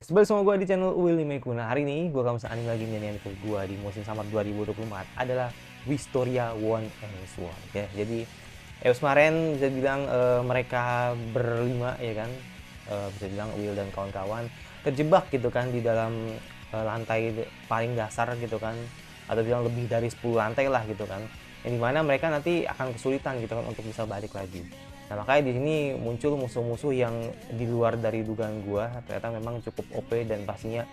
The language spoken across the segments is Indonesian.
Sebalik sama gue di channel Willy Mekuna. Hari ini gue akan anime lagi nyanyian ke gue di musim summer 2024 adalah Wistoria One and Sword ya. Jadi kemarin bisa bilang mereka berlima ya kan, bisa bilang Will dan kawan-kawan terjebak gitu kan di dalam lantai paling dasar gitu kan, atau bilang lebih dari 10 lantai lah gitu kan, yang dimana mereka nanti akan kesulitan gitu kan untuk bisa balik lagi. Nah makanya di sini muncul musuh-musuh yang di luar dari dugaan gua, ternyata memang cukup OP dan pastinya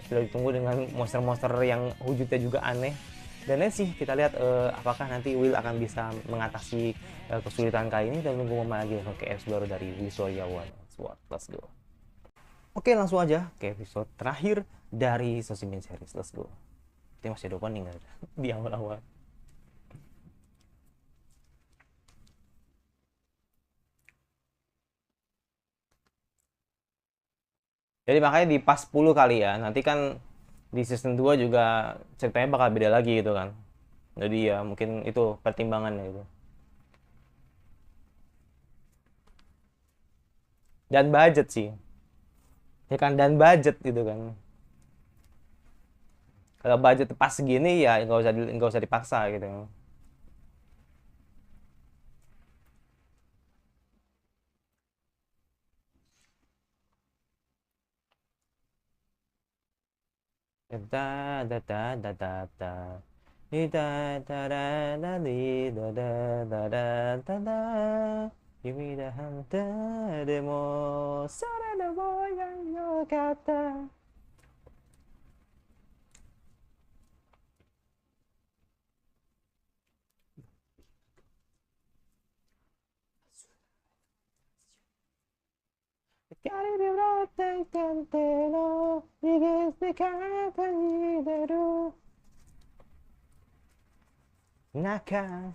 sudah ditunggu dengan monster-monster yang wujudnya juga aneh. Dan sih kita lihat apakah nanti Will akan bisa mengatasi kesulitan kali ini, dan nunggu Mama lagi ke episode baru dari Wistoria One Sword. Let's go. Oke, langsung aja ke episode terakhir dari Sosimin series. Let's go. Ini masih ada opening kan di awal-awal. Jadi makanya di pas 10 kali ya. Nanti kan di season 2 juga ceritanya bakal beda lagi gitu kan. Jadi ya mungkin itu pertimbangannya gitu. Dan budget sih. Ya kan, dan budget gitu kan. Kalau budget pas segini ya nggak usah dipaksa gitu. Da da da da da da da. Da da da da di da da da da da da. Kimi da hanta de mo sara da boya yo kata. Cari di brutta intentelo, di che ste capa di deru. Naka.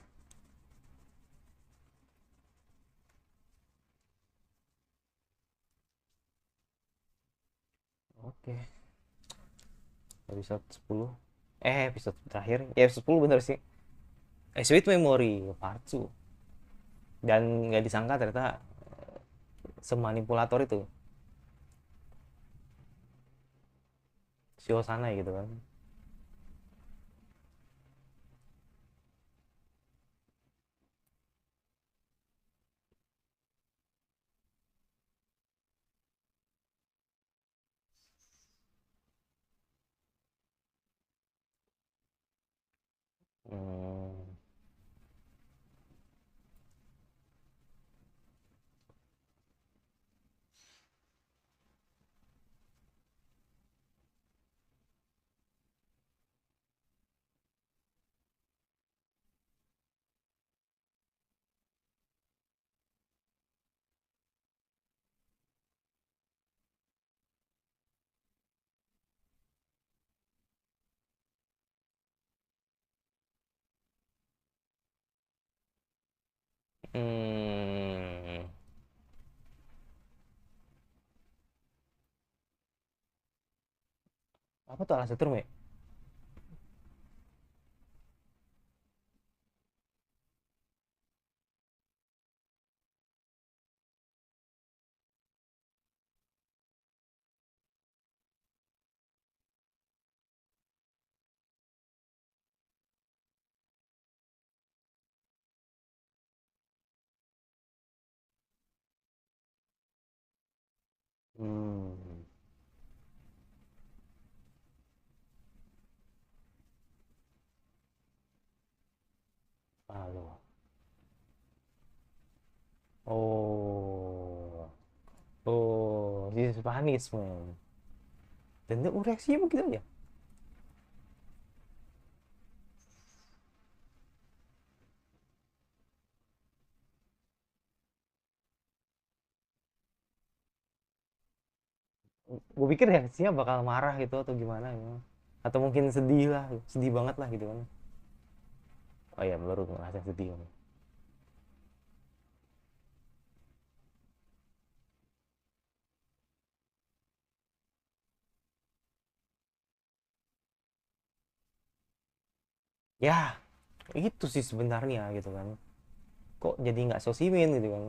Oke, episode 10. Episode terakhir. Ya, episode 10 bener sih. Sweet Memory Part 2. Dan nggak disangka ternyata semanipulator itu si Osana gitu kan. Hmm. Hmm. Apa tuh alas setrum ya? Hmm. Halo. Oh. Oh, this is punishment. Dan dia reaksinya begitu aja. Gue pikir reaksinya bakal marah gitu atau gimana gitu. Atau mungkin sedih lah, sedih banget lah gitu kan. Oh iya, baru ngerasa sedih kan. Ya, itu sih sebenarnya gitu kan. Kok jadi nggak sosimin gitu kan.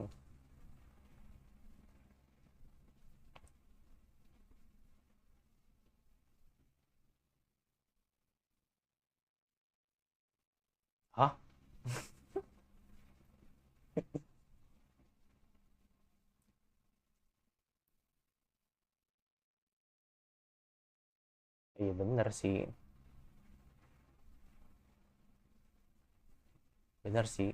Iya bener sih, bener sih.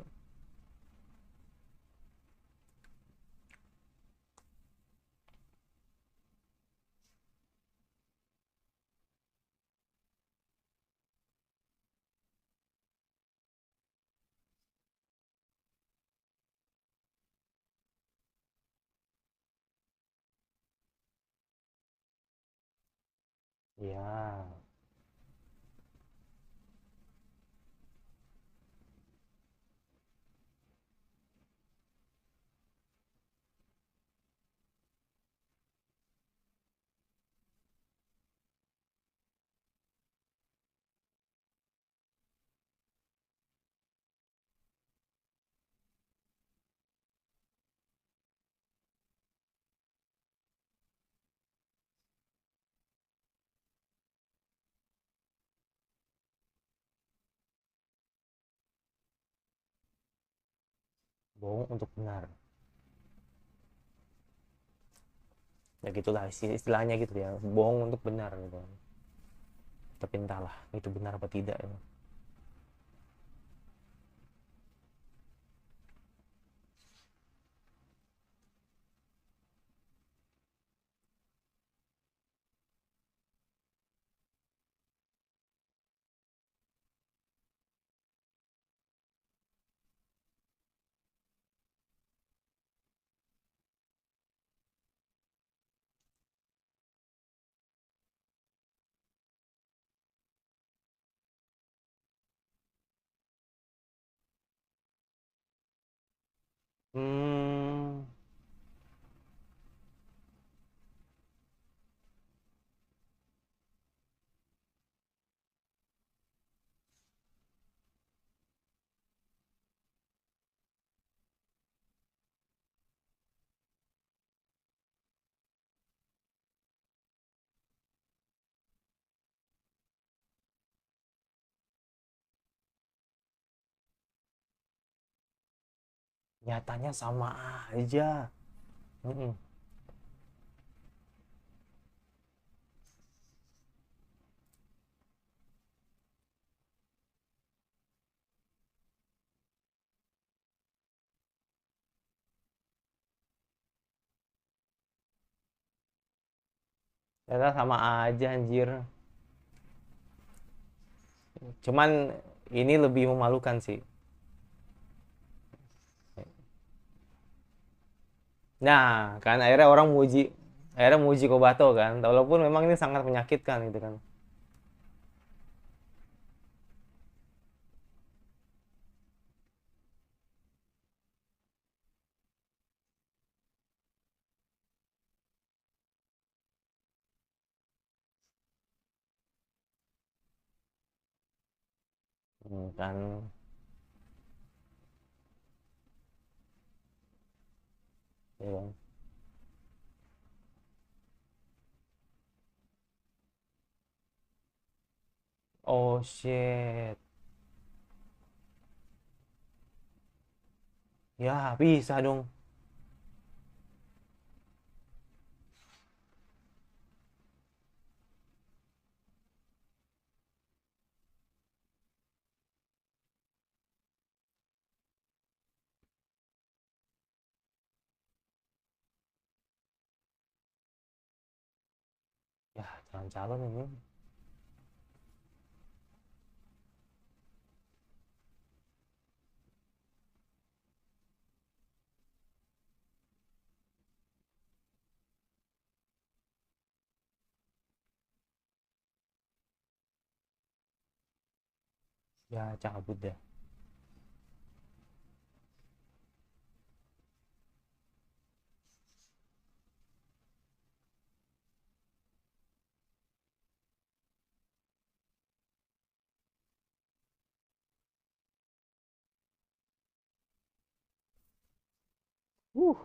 Ya, bohong untuk benar. Ya gitulah istilahnya gitu ya, bohong untuk benar gitu. Tapi entahlah itu benar apa tidak ya. Hmm, nyatanya sama aja. Mm-mm. Ternyata sama aja anjir. Cuman ini lebih memalukan sih. Nah, kan akhirnya muji Kobato kan. Walaupun memang ini sangat menyakitkan gitu kan. Kan, ya kan. Oh shit. Ya, bisa dong. Ya, calon-calon ini. Ya, cabut deh. Uh,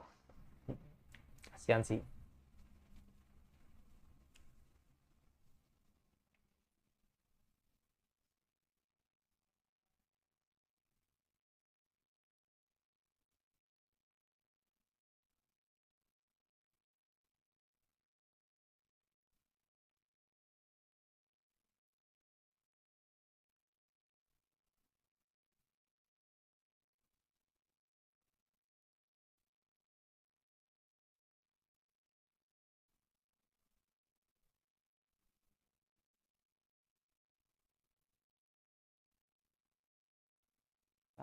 kasihan sih.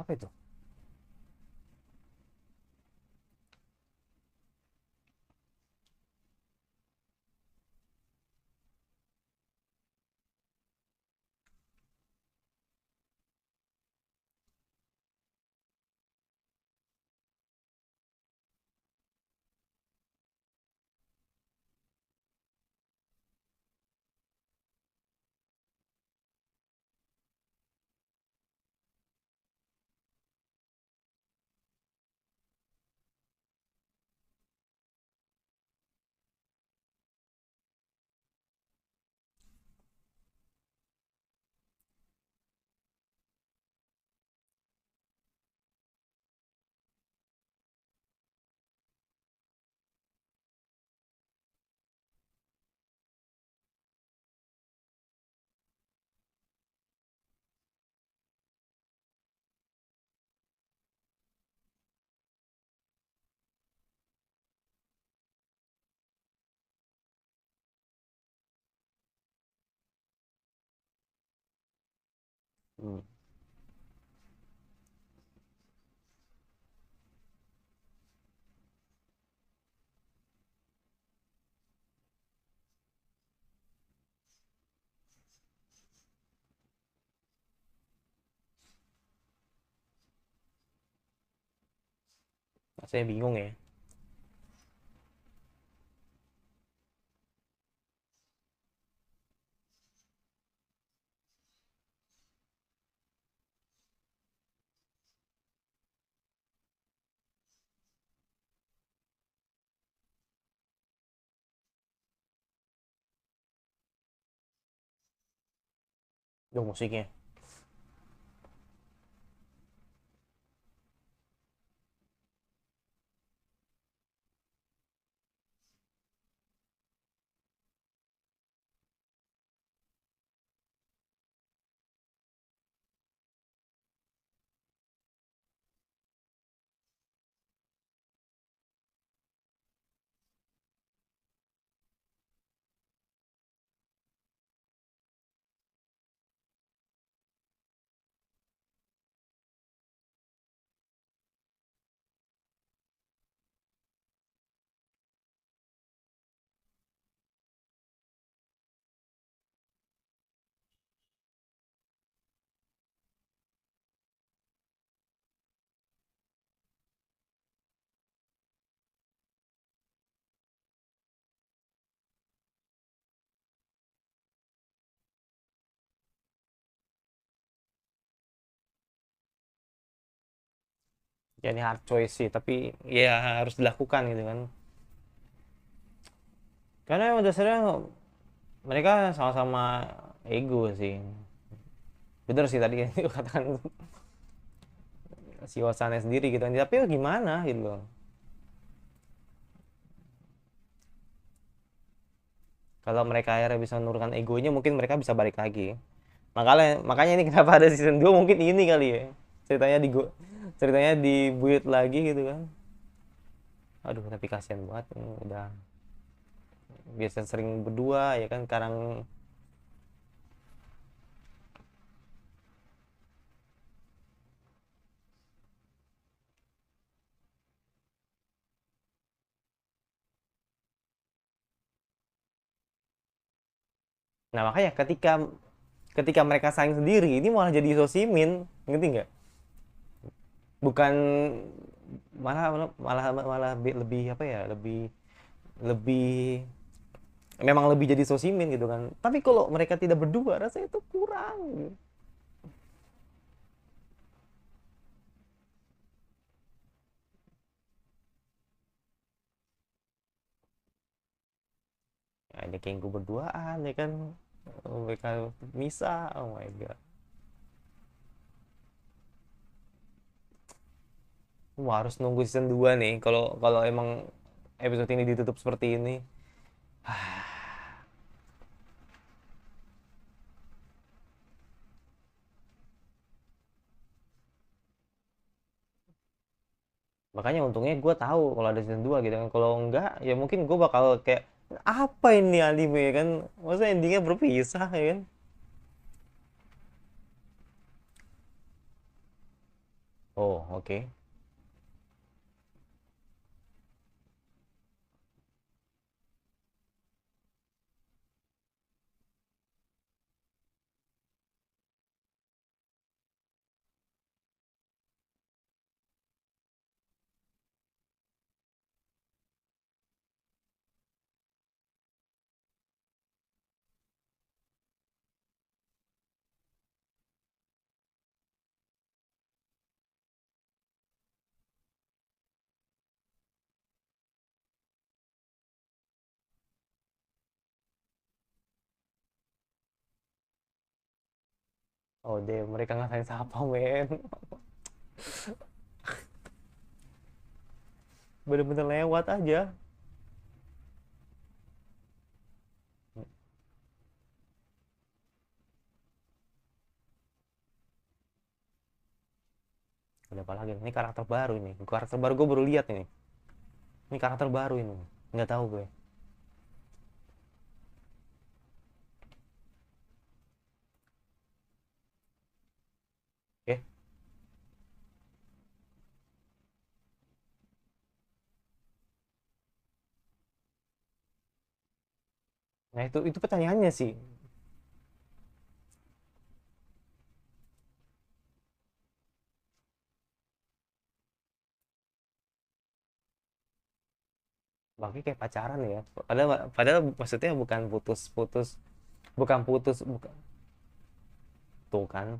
Apa itu? Hmm. Saya bingung ya. Duh, musiknya. Ya ini hard choice sih, tapi ya harus dilakukan gitu kan. Karena emang dasarnya mereka sama-sama ego sih. Bener sih tadi yang katakan si Wasane sendiri gitu kan. Tapi ya gimana gitu loh. Kalau mereka akhirnya bisa menurunkan egonya, mungkin mereka bisa balik lagi. Makanya ini kenapa ada season 2 mungkin ini kali ya. Ceritanya di ceritanya dibuat lagi gitu kan. Aduh, tapi kasihan banget. Udah biasa sering berdua ya kan, sekarang. Nah, makanya ketika ketika mereka saling sendiri, ini malah jadi sosimin, ngerti nggak? Bukan, malah malah malah, malah lebih apa ya, lebih lebih memang lebih jadi sosimin gitu kan. Tapi kalau mereka tidak berdua, rasanya itu kurang. Ya, ini kayak gue berduaan ya kan, mereka misah, oh my god. Wah, harus nunggu season 2 nih kalau kalau emang episode ini ditutup seperti ini. Makanya untungnya gue tahu kalau ada season 2 gitu kan. Kalau enggak ya mungkin gue bakal kayak, apa ini anime ya kan, masa endingnya berpisah ya kan. oke. Oh deh, mereka ngatain siapa, men? Bener-bener lewat aja. Ada apa lagi? Ini karakter baru ini. Karakter baru gue baru lihat ini. Ini karakter baru ini. Nggak tahu gue. Oke. Nah itu pertanyaannya sih. Bagi kayak pacaran ya. Padahal maksudnya bukan putus-putus, bukan putus, bukan tuh kan.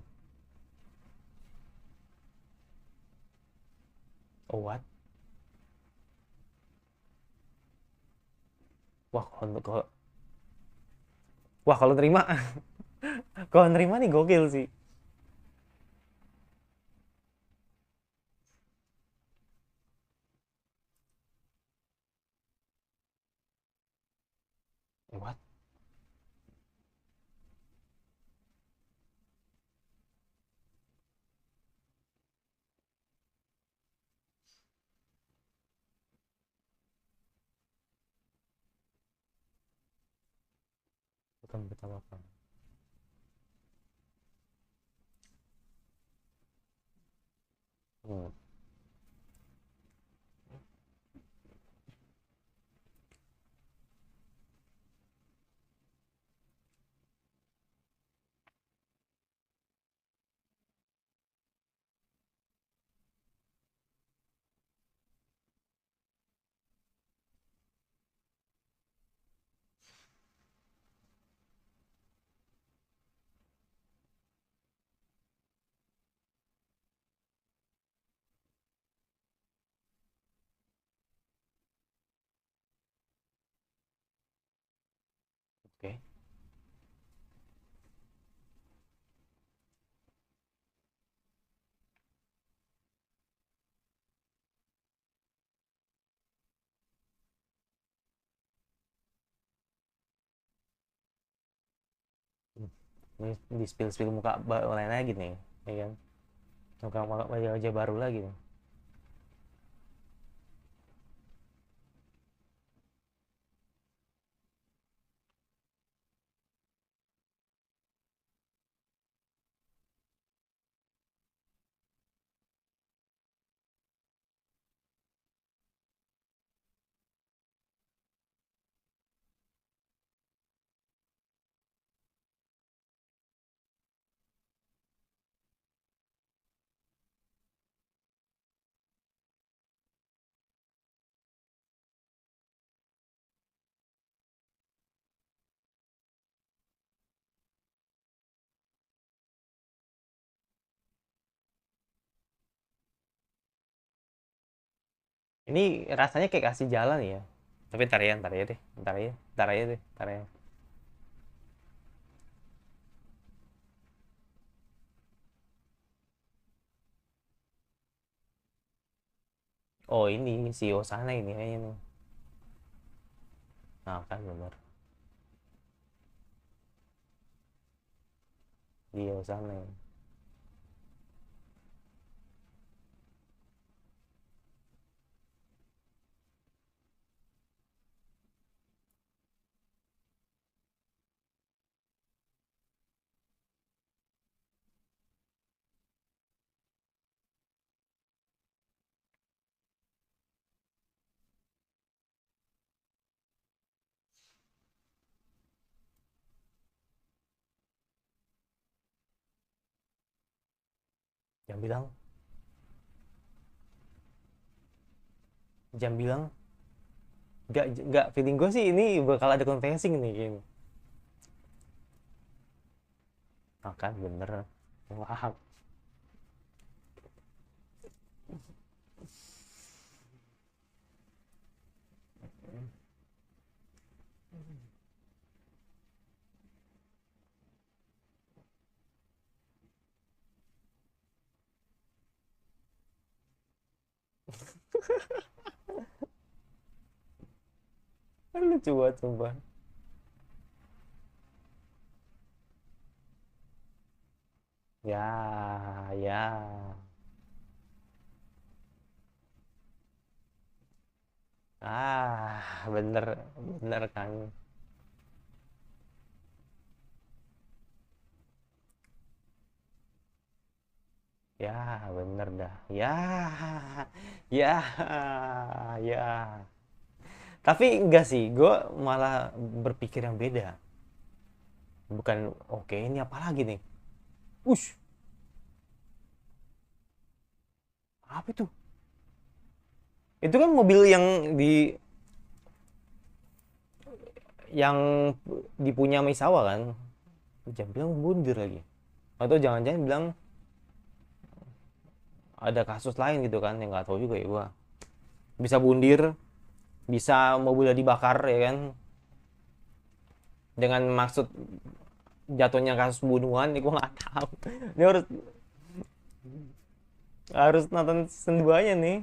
Oh, what? Wah, wah kalau terima, kalau nerima nih gokil sih. What? Bukan betul apa? Hmm, oke. Hmm. Ini di spill-spill muka lain lagi nih, ya kan? Muka wajah baru lagi nih. Ini rasanya kayak kasih jalan ya. Tapi ntar ya deh, ntar aja deh, ntar ya. Oh ini si Osana ini kayaknya nih. Nah kan bener, dia Osana ya. Jam bilang, jam bilang, nggak feeling gue sih ini bakal ada confessing nih kayaknya. Makan bener. Wah. Lucu banget sumpah. Ya, ya. Bener, bener kan. Ya, bener dah. Ya, ya, ya. Tapi enggak sih, gue malah berpikir yang beda. Bukan, oke ini apa lagi nih? Ush, apa itu? Itu kan mobil yang dipunya Misawa kan? Jangan bilang bundir lagi. Atau jangan-jangan bilang ada kasus lain gitu kan, yang nggak tahu juga ya gua. Bisa bundir, bisa mobilnya dibakar ya kan, dengan maksud jatuhnya kasus pembunuhan, ini gua nggak tahu. Ini harus harus nonton season 2-nya nih.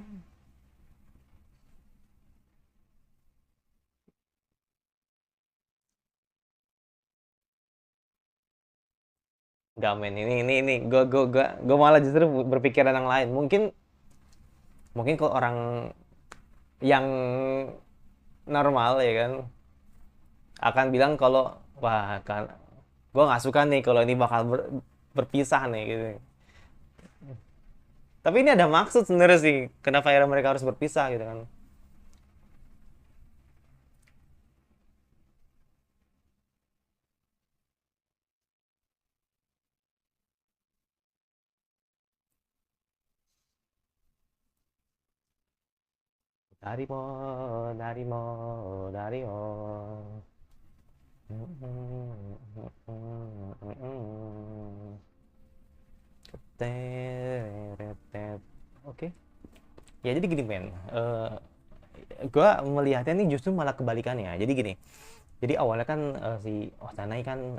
Gak men, ini gue malah justru berpikiran yang lain. Mungkin mungkin kalau orang yang normal ya kan akan bilang kalau wah kan gue nggak suka nih kalau ini bakal berpisah nih gitu. Tapi ini ada maksud sebenarnya sih kenapa akhirnya mereka harus berpisah gitu kan. Darimo, Darimo, Darimo. Oke. Ya jadi gini men, gue melihatnya nih justru malah kebalikannya. Jadi gini, jadi awalnya kan si Osanai kan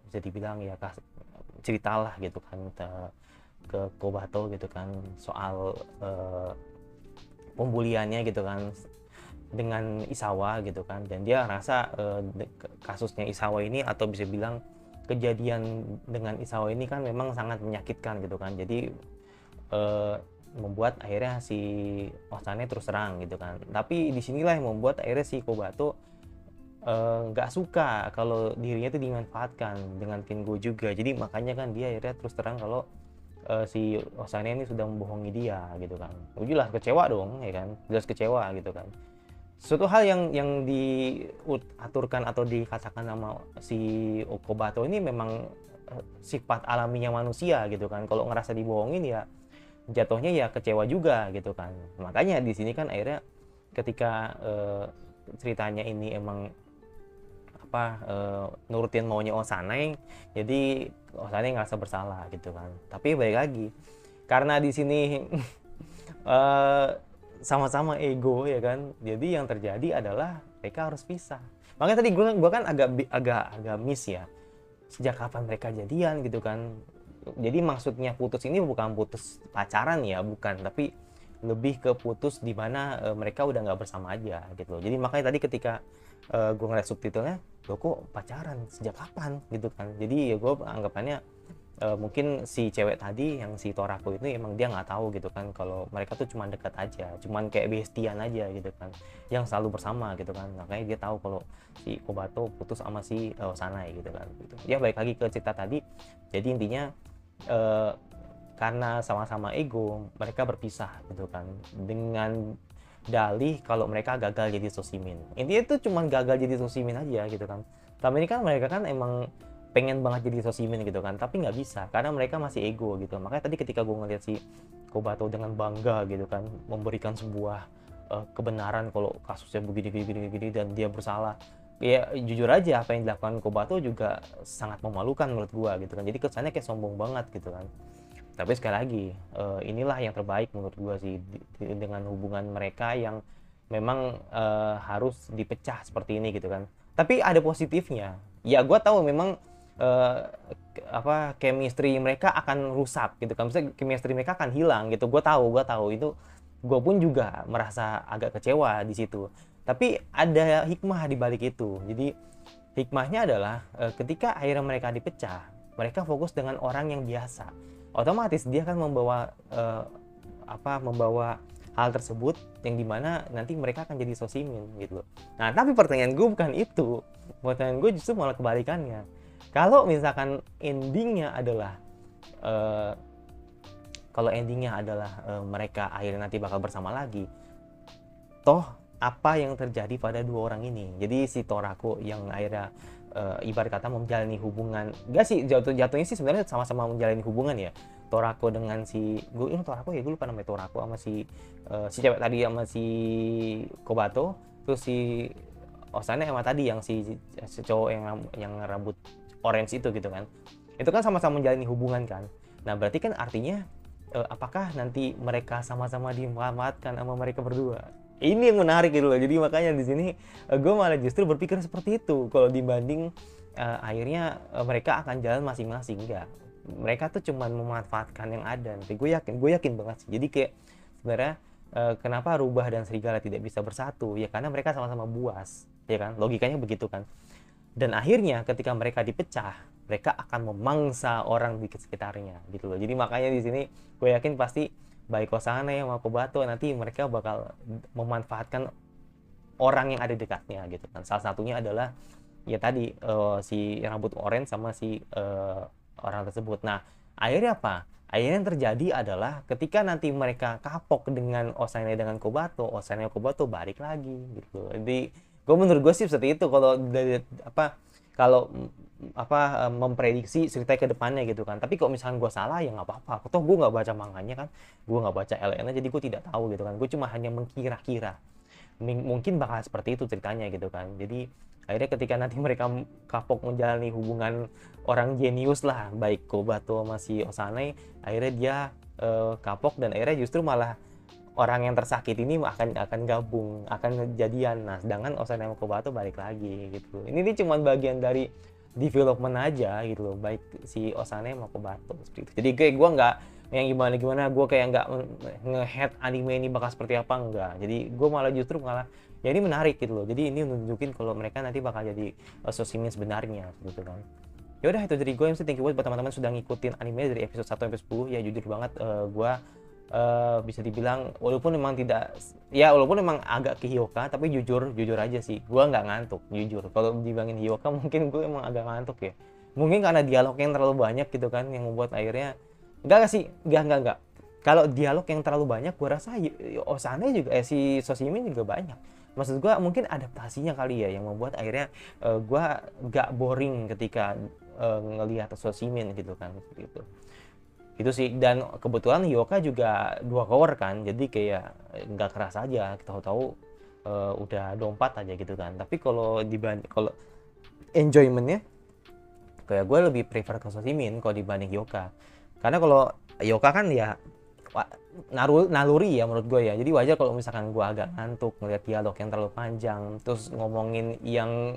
bisa dibilang ya ceritalah gitu kan ke Kobato gitu kan soal pembuliannya gitu kan dengan Isawa gitu kan, dan dia rasa kasusnya Isawa ini atau bisa bilang kejadian dengan Isawa ini kan memang sangat menyakitkan gitu kan, jadi eh, membuat akhirnya si Osane terus terang gitu kan. Tapi disinilah yang membuat akhirnya si Kobato nggak suka kalau dirinya itu dimanfaatkan dengan Kengo juga, jadi makanya kan dia akhirnya terus terang kalau si Osane ini sudah membohongi dia gitu kan. Jelas kecewa dong ya kan, jelas kecewa gitu kan. Suatu hal yang diaturkan atau dikatakan sama si Kobato ini memang sifat alaminya manusia gitu kan. Kalau ngerasa dibohongin ya jatuhnya ya kecewa juga gitu kan. Makanya di sini kan akhirnya ketika ceritanya ini emang apa nurutin maunya Osanai, jadi Osanai ngerasa bersalah gitu kan. Tapi balik lagi karena di sini eh, sama-sama ego ya kan, jadi yang terjadi adalah mereka harus pisah. Makanya tadi gue kan agak miss ya, sejak kapan mereka jadian gitu kan. Jadi maksudnya putus ini bukan putus pacaran ya, bukan, tapi lebih ke putus di mana mereka udah nggak bersama aja gitu loh. Jadi makanya tadi ketika gue ngeliat subtitlenya, lo kok pacaran sejak kapan gitu kan. Jadi ya gue anggapannya mungkin si cewek tadi yang si Torako itu emang dia nggak tahu gitu kan kalau mereka tuh cuma dekat aja, cuman kayak bestian aja gitu kan, yang selalu bersama gitu kan. Makanya dia tahu kalau si Kobato putus sama si Osanai gitu kan gitu. Ya balik lagi ke cerita tadi, jadi intinya eh, karena sama-sama ego mereka berpisah gitu kan, dengan dalih kalau mereka gagal jadi sosimin. Intinya itu cuma gagal jadi sosimin aja gitu kan. Selama ini kan mereka kan emang pengen banget jadi Sosimin gitu kan, tapi nggak bisa karena mereka masih ego gitu. Makanya tadi ketika gue ngeliat si Kobato dengan bangga gitu kan memberikan sebuah kebenaran kalau kasusnya begini dan dia bersalah, ya jujur aja apa yang dilakukan Kobato juga sangat memalukan menurut gua gitu kan. Jadi kesannya kayak sombong banget gitu kan. Tapi sekali lagi, inilah yang terbaik menurut gua sih dengan hubungan mereka yang memang harus dipecah seperti ini gitu kan. Tapi ada positifnya. Ya gua tahu memang eh, chemistry mereka akan rusak gitu kan. Maksudnya chemistry mereka akan hilang gitu. Gua tahu itu. Gue pun juga merasa agak kecewa di situ. Tapi ada hikmah di balik itu. Jadi hikmahnya adalah ketika akhirnya mereka dipecah, mereka fokus dengan orang yang biasa. Otomatis dia akan membawa hal tersebut yang dimana nanti mereka akan jadi Sosimin gitu. Nah, tapi pertanyaan gue bukan itu. Pertanyaan gue justru malah kebalikannya. Kalau misalkan endingnya adalah mereka akhirnya nanti bakal bersama lagi, toh apa yang terjadi pada dua orang ini? Jadi si Torako yang akhirnya ibarat kata menjalani hubungan, enggak sih, jatuhnya sih sebenarnya sama-sama menjalani hubungan ya. Torako dengan si gue lupa namanya, Torako sama si cewek tadi sama si Kobato, terus si Osane sama tadi yang si cowok yang rambut orange itu gitu kan. Itu kan sama-sama menjalani hubungan kan. Nah, berarti kan artinya apakah nanti mereka sama-sama dimanfaatkan sama mereka berdua? Ini yang menarik gitu loh. Jadi makanya di sini gue malah justru berpikir seperti itu kalau dibanding akhirnya mereka akan jalan masing-masing. Enggak, mereka tuh cuma memanfaatkan yang ada. Nanti gue yakin banget sih. Jadi kayak sebenarnya kenapa Rubah dan Serigala tidak bisa bersatu? Ya karena mereka sama-sama buas, ya kan? Logikanya begitu kan. Dan akhirnya ketika mereka dipecah, mereka akan memangsa orang di sekitarnya gitu loh. Jadi makanya di sini gue yakin pasti baik Osane sama Kobato nanti mereka bakal memanfaatkan orang yang ada di dekatnya gitu kan. Salah satunya adalah ya tadi si rambut orange sama si orang tersebut. Nah, akhirnya apa? Akhirnya yang terjadi adalah ketika nanti mereka kapok dengan Osane dengan Kobato, Osane Kobato balik lagi gitu. Jadi menurut gue sih seperti itu kalau dari kalau memprediksi cerita ke depannya gitu kan. Tapi kalau misalkan gue salah ya nggak apa-apa. Toh gue nggak baca manganya kan, gue nggak baca LN, jadi gue tidak tahu gitu kan. Gue cuma hanya mengkira-kira mungkin bakal seperti itu ceritanya gitu kan. Jadi akhirnya ketika nanti mereka kapok menjalani hubungan orang jenius lah, baik Kobato sama si Osane, akhirnya dia kapok dan akhirnya justru malah orang yang tersakiti ini akan gabung, akan kejadian. Nah, sedangkan Osane sama Kobato balik lagi gitu. Ini cuma bagian dari development aja gitu loh, baik si Osane sama Kobato seperti itu. Jadi kayak gue nggak yang gimana gue kayak nggak nge-head anime ini bakal seperti apa, enggak. Jadi gue malah justru ya ini menarik gitu loh. Jadi ini nunjukin kalau mereka nanti bakal jadi Sosimin sebenarnya gitu kan. Ya udah, itu dari gue. Thank you buat teman-teman sudah ngikutin anime dari episode 1 sampai 10. Ya jujur banget gue bisa dibilang walaupun memang agak ke Hyoka, tapi jujur aja sih gue nggak ngantuk. Jujur kalau dibandingin Hyoka mungkin gue emang agak ngantuk ya, mungkin karena dialog yang terlalu banyak gitu kan yang membuat akhirnya enggak. Kalau dialog yang terlalu banyak gue rasa Osane juga si Sosimin juga banyak. Maksud gue mungkin adaptasinya kali ya yang membuat akhirnya gue nggak boring ketika ngelihat Sosimin gitu kan, seperti itu sih. Dan kebetulan Hyoka juga 2 cover kan, jadi kayak nggak keras aja, tahu-tahu udah 24 aja gitu kan. Tapi kalau enjoymentnya kayak gue lebih prefer ke Sosimin kalau dibanding Hyoka, karena kalau Hyoka kan ya naluri ya menurut gue ya. Jadi wajar kalau misalkan gue agak ngantuk ngeliat dialog yang terlalu panjang, terus ngomongin yang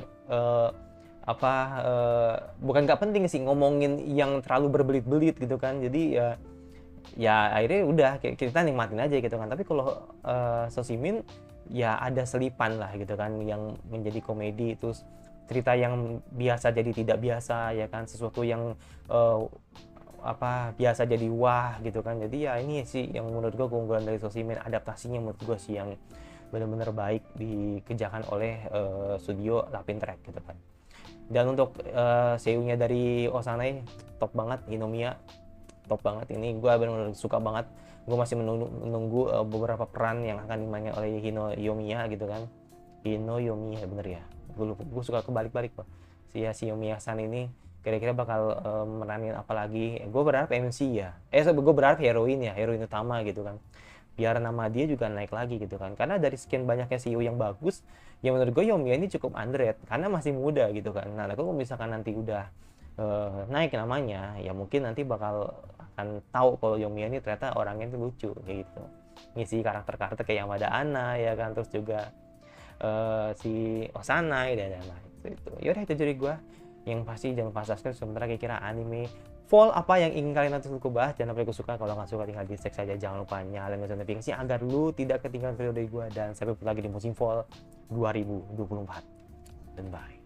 bukan nggak penting sih, ngomongin yang terlalu berbelit-belit gitu kan. Jadi ya akhirnya udah kita nikmatin aja gitu kan. Tapi kalau Sosimin ya ada selipan lah gitu kan yang menjadi komedi, terus cerita yang biasa jadi tidak biasa ya kan, sesuatu yang biasa jadi wah gitu kan. Jadi ya ini sih yang menurut gue keunggulan dari Sosimin, adaptasinya menurut gue sih yang benar-benar baik dikerjakan oleh studio Lapin Track gitu kan. Dan untuk seiyunya dari Osane top banget, Hinomiya top banget. Ini gue benar-benar suka banget. Gue masih menunggu beberapa peran yang akan dimainkan oleh Yomiya gitu kan. Yomiya bener ya, gue suka kebalik-balik kok si Yomiya-san ini. kira-kira bakal meranin apa lagi. Gue berharap MC ya, gue berharap heroin utama gitu kan, biar nama dia juga naik lagi gitu kan, karena dari sekian banyaknya CEO yang bagus, yang menurut gue Yomiya ini cukup underrated karena masih muda gitu kan. Nah kalau misalkan nanti udah naik namanya, ya mungkin nanti bakal akan tahu kalau Yomiya ini ternyata orangnya itu lucu kayak gitu, ngisi karakter-karakter kayak Yamada Anna ya kan, terus juga si Osanai dan lain-lain itu. Yaudah itu dari gue, yang pasti jangan lupa subscribe sementara kira-kira anime fall apa yang ingin kalian nanti aku bahas. Jangan lupa suka, kalau nggak suka tinggal dislike saja. Jangan lupa nyalain notifikasi agar lu tidak ketinggalan video dari gue, dan sampai jumpa lagi di musim fall 2024 dan bye.